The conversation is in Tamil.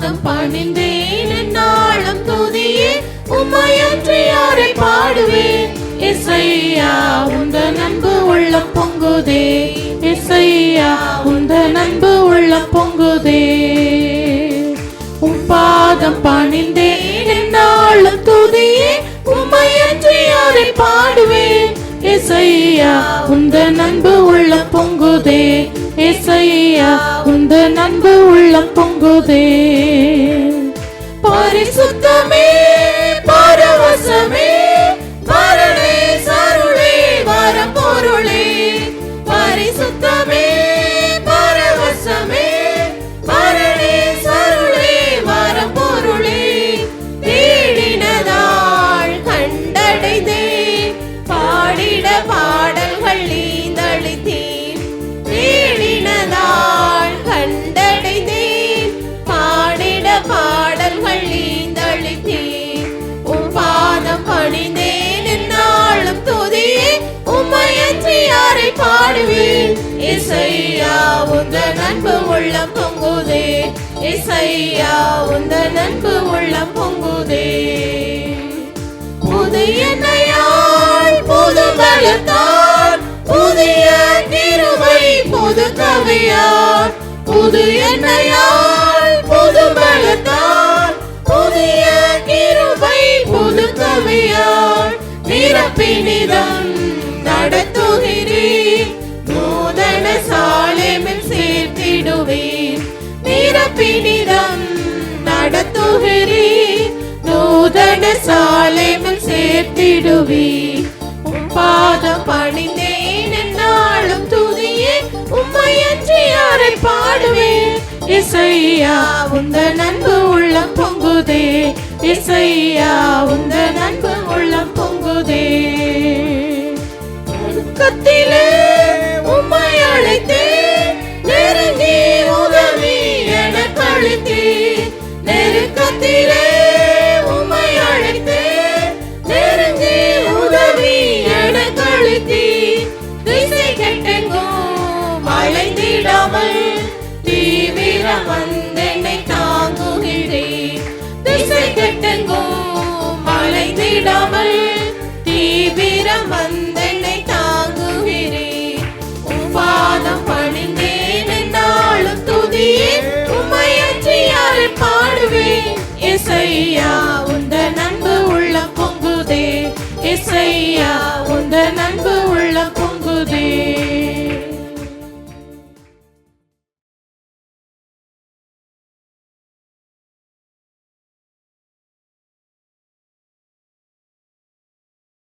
பாதம் பணிந்தேன் என்னாலும் துதியே உம்மையன்றி யாரை பாடுவேன் இசையா உந்தன் அன்பு உள்ளம் பொங்குதே இசையா உந்தன் அன்பு உள்ளம் பொங்குதே உம் பாதம் பணிந்தேன் என்னாலும் துதியே உம்மையன்றி யாரை பாடுவேன் இசையா உந்தன் அன்பு உள்ளம் பொங்குதே இசையா உந்தன் அன்பு உள்ளம் பொங்குதே பரிசுத்தமே பரவசமே பரணே சருளே வரப்பொருளே பரிசுத்தமே பரவசமே பரணே சருளே வரப்பொருளே தேடினதாள் கண்டடைந்தே பாடிட பாடல்கள் நீந்தளித்தேன் தேடினதாள் கண்டடைந்தேன் பாடிட பாடல்கள் நீந்தளித்தேன் உம் பாதம் பணிந்தேன் என்னாலும் துதியே உம்மையன்றி யாரை பாடுவேன் இசையா உந்தன் அன்பு உள்ளம் பொங்குதே இசையா உந்தன் அன்பு உள்ளம் பொங்குதே புது எண்ணெயால் புது பலத்தால் புதிய கிருபை புது கவியால் புது எண்ணெயால் புது பலத்தால் புதிய கிருபை புது கவியால் நிரப்பினிதம் நடத்துகிறேன் நூதன சாலேமில் சேர்த்திடுவேன் நிரப்பினிதம் நடத்துகிறேன் நூதன சாலேமில் சேர்த்திடுவேன் உம் பாதம் பணிந்தேன் என்னாலும் துதியே உம்மையன்றி யாரை பாடுவேன் இசையா உந்தன் அன்பு உள்ளம் பொங்குதே இசையா உந்தன் அன்பு உள்ளம் பொங்குதே கத்திலே உம்மை அழைத்தேன் நெருங்கி உதவி எனக்கு அளித்தேன் நெருக்கத்திலே உம்மை அழைத்தேன் நெருங்கி உதவி எனக்கு அளித்தேன் திசை கெட்டெங்கும் அலைந்திடாமல் தீவிரம் வந்தென்னை தாங்குகிறேன் திசை கெட்டெங்கும் அலைந்திடாமல்